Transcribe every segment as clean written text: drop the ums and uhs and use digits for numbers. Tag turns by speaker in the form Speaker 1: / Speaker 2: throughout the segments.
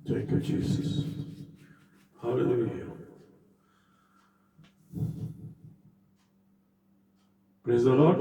Speaker 1: Thank you, Jesus. Hallelujah. Praise the Lord.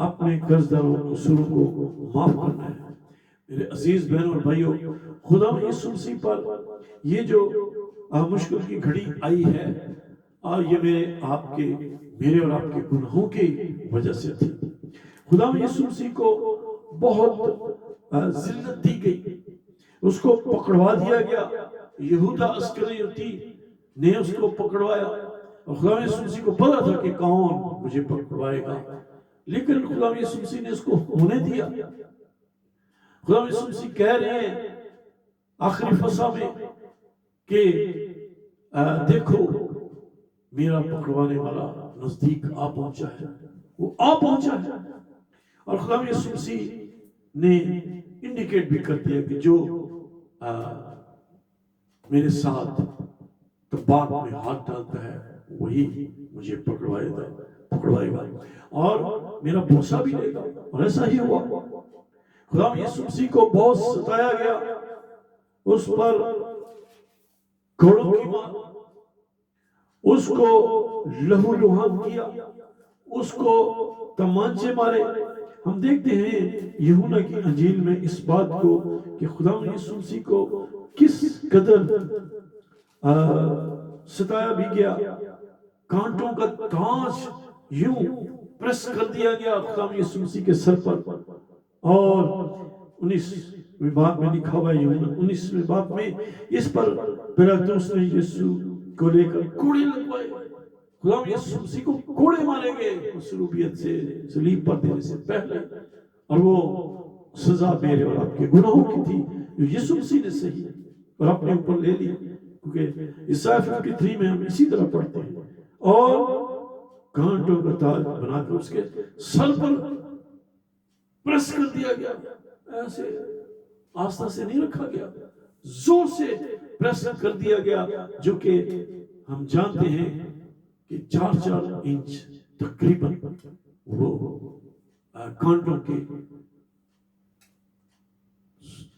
Speaker 1: اپنے قرضداروں قصوروں کو معاف کرنا ہے۔ میرے عزیز بہنوں اور بھائیوں، خدا یسوع مسیح پر یہ جو مشکل کی گھڑی آئی ہے، اور یہ میرے اور آپ کے گناہوں کی وجہ سے تھی۔ خدا یسوع مسیح کو بہت ذلت دی گئی، اس کو پکڑوا دیا گیا۔ یہودا اسکریوتی نے اس کو پکڑوایا، اور خدا یسوع مسیح کو پتا تھا کہ کون مجھے پکڑوائے گا، لیکن خدا یسوع مسیح نے اس کو ہونے دیا۔ خدا یسوع مسیح کہہ رہے ہیں آخری فصح میں کہ دیکھو میرا پکڑوانے والا نزدیک آ پہنچا ہے، وہ آ پہنچا ہے۔ اور خدا یسوع مسیح نے انڈیکیٹ بھی کر دیا کہ جو میرے ساتھ طباق میں ہاتھ ڈالتا ہے وہی مجھے پکڑوائے گا اور میرا بوسہ بھی لے گا، اور ایسا ہی ہوا۔ خدا یسوع مسیح کو بہت ستایا گیا، اس پر گھوڑوں کی مار، اس کو لہو لہان کیا، اس کو تمانچے مارے۔ ہم دیکھتے ہیں یوحنا کی انجیل میں اس بات کو کہ خدا یسوع مسیح کو کس قدر ستایا بھی گیا۔ کانٹوں کا تاج یوں پریس کر دیا گیا خدا یسوع مسیح کے سر پر، اور 19ویں باب میں لکھا ہوا ہے، 19ویں باب میں اس پر پیلاطس نے یسوع کو لے کر کوڑے لگوائے۔ خدا یسوع مسیح کو کوڑے مارے گئے مصلوبیت سے، صلیب پر دینے سے پہلے، اور وہ سزا میرے اور آپ کے گناہوں کی تھی جو یسوع مسیح نے سہی اور اپنے اوپر لے لی۔ کیونکہ عیسائی 53 میں ہم اسی طرح پڑھتے ہیں، اور کانٹوں کا تاج بنا کر اس کے سر پر پریس کر دیا گیا۔ ایسے آستہ سے نہیں رکھا گیا، زور سے پریس کر دیا گیا، جو کہ ہم جانتے ہیں کہ 4 انچ تقریباً وہ کانٹوں کے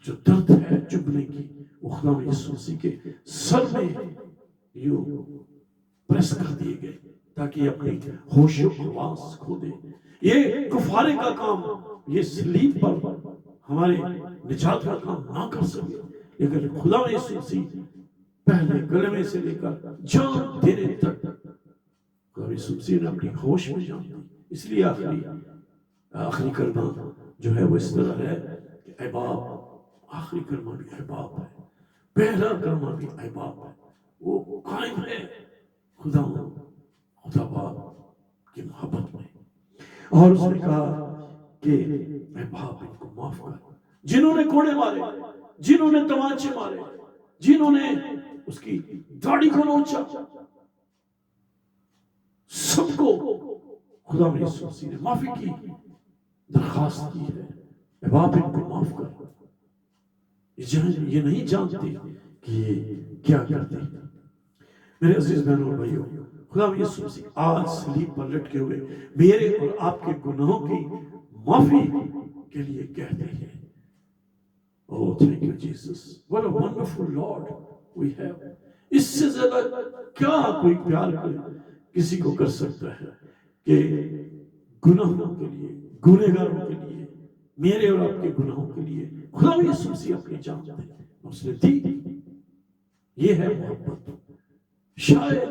Speaker 1: جو درد ہے چبھنے کی، وہ خدا یسوع مسیح کے سر میں یوں پریس کر دیے گئے تاکہ اپنی ہوش و حواس کھو دے۔ یہ کفارے کا کام، یہ صلیب پر ہمارے نجات کا کام نہ کر سکے، لیکن خدا یسوع مسیح پہلے کلمے سے لے کر جان دینے تک خدا یسوع مسیح نے اپنی ہوش میں جان دی۔ اس لیے آخری کلمہ جو ہے وہ اس طرح ہے کہ اے باپ، آخری کلمہ بھی اے باپ ہے، پہلا کلمہ بھی اے باپ ہے، وہ قائم ہے خدا باپ کی محبت میں۔ اور اس نے کہا کہ اے باپ ان کو معاف کر، جنہوں نے کوڑے مارے، جنہوں نے تمانچے مارے، جنہوں نے اس کی داڑھی کو نوچا، سب کو خدا یسوع مسیح نے معافی کی درخواست کی ہے۔ اے باپ ان کو معاف کر۔ یہ نہیں جانتے کہ یہ کیا کرتے ہیں۔ میرے عزیز بہنوں اور بھائیوں، خدا یسوع مسیح آج صلیب پر لٹکے ہوئے میرے اور آپ کے گناہوں کی معافی کے لیے کہتے ہیں، Oh, thank you, Jesus. What a wonderful Lord we have. اس سے زیادہ کیا کوئی پیار کسی کو کر سکتا ہے کہ گناہوں کے لیے، گنہگاروں کے لیے، میرے اور آپ کے گناہوں کے لیے خدا یسوع مسیح اپنی جان دے، اس نے دی۔ یہ ہے محبت۔ شاید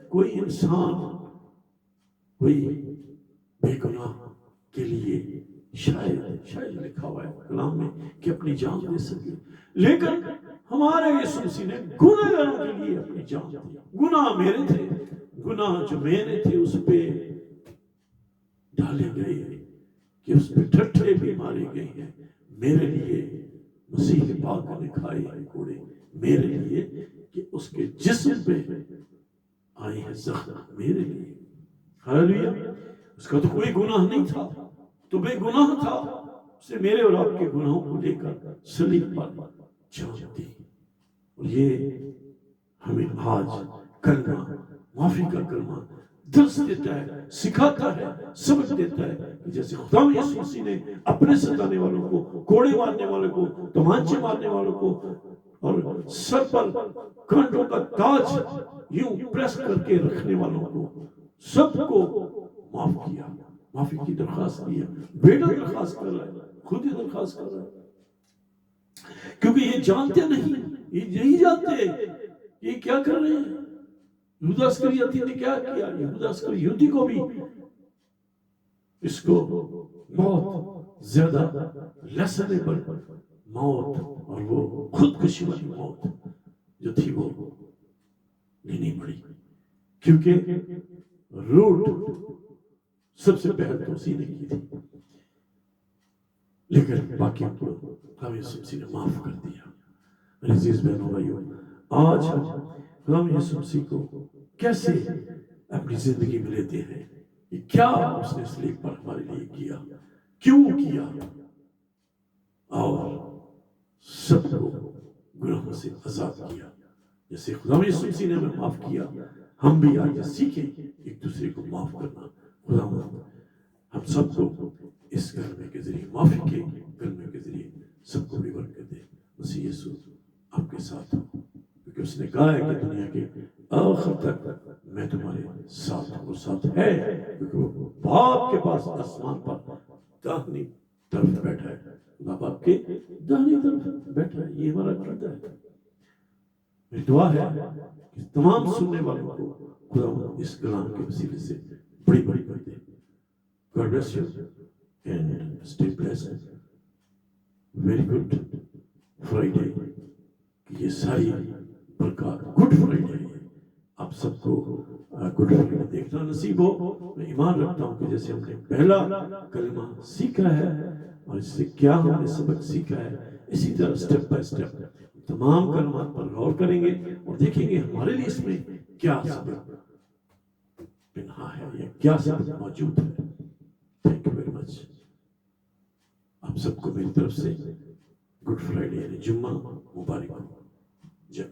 Speaker 1: کوئی انسان کوئی بے گناہ کے لیے شاید لکھا ہوا ہے کلام میں کہ اپنی جان دے سکے، لیکن ہمارے یسوع مسیح نے گنہگاروں کے لیے اپنی جان دی۔ گناہ میرے تھے، گناہ جو میرے تھے اس پہ ڈالے گئے، کہ اس پہ ٹھٹھے بھی مارے گئے ہیں میرے لیے۔ مسیح پاک نے کھائے ہیں کوڑے میرے لیے، کہ اس کے جسم پہ آئے ہیں زخم میرے لیے۔ ہاللویا۔ اس کا تو کوئی گناہ نہیں تھا، تو بے گناہ تھا، اس نے میرے اور آپ کے گناہوں کو لے کر صلیب پر جان دی۔ اور یہ ہمیں آج کلمہ، معافی کا کلمہ درس دیتا ہے، سکھاتا ہے، سبق دیتا ہے کہ جیسے خدا یسوع مسیح نے اپنے ستانے والوں کو، کوڑے مارنے والوں کو، تمانچے مارنے والوں کو، اور سر پر کانٹوں کا تاج یوں پریس کر کے رکھنے والوں کو، سب کو معاف کیا، معافی کی درخواست کی ہے. بیٹا درخواست کر رہا ہے, خود ہی درخواست کر رہا ہے, کیونکہ یہ جانتے نہیں, یہ نہیں جانتے یہ کیا کر رہے ہیں. یہودا اسکریوتی نے کیا کیا؟ یہودا اسکریوتی کو بھی اس کو بہت زیادہ لیسنیبل موت اور وہ خودکشی والی موت جو تھی وہ لینی پڑی, کیونکہ روٹ سب سے پہلے تو اسی نے کی تھی, لیکن باقی کو خدا یسوع مسیح نے معاف کر دیا. میرے عزیز بہنوں بھائیوں, آج خدا یسوع مسیح کو کیسے اپنی زندگی میں لیتے ہیں, کہ کیا اس نے صلیب پر ہمارے لیے کیا, کیوں کیا, اور سب کو گناہوں سے آزاد کیا. جیسے خدا یسوع مسیح نے ہمیں معاف کیا, ہم بھی آج سیکھیں ایک دوسرے کو معاف کرنا. خدا ہم سب کو اس کلمے کے ذریعے, معافی کے کلمے کے ذریعے سب کو بھی برکت دے. مسیح یسوع آپ کے ساتھ ہوں, کیونکہ اس نے کہا ہے کہ دنیا کے آخر تک میں تمہارے ساتھ ہوں, اور ساتھ ہے, کیونکہ وہ باپ کے پاس آسمان پر داہنی طرف بیٹھا ہے. خدا باپ کے داہنی طرف بیٹھا ہے. یہ ہمارا عقیدہ ہے. میری دعا ہے کہ تمام سننے والوں کو خدا اس کلام کے وسیلے سے بڑی بڑی برکت دے. God bless you and stay blessed. Very good Friday. یہ ساری برکات گڈ فرائیڈے ہے. آپ سب کو گڈ فرائیڈے دیکھنا نصیب ہو. میں ایمان رکھتا ہوں کہ جیسے ہم نے پہلا کلمہ سیکھا ہے اور اس سے کیا ہم نے سبق سیکھا ہے, اسی طرح سٹیپ بائی سٹیپ تمام کلمات پر غور کریں گے اور دیکھیں گے ہمارے لیے اس میں کیا سبق پنہا ہے یا کیا سبق موجود ہے. Thank you very much. آپ سب کو میری طرف سے گڈ فرائیڈے یعنی جمعہ مبارک ہو. جب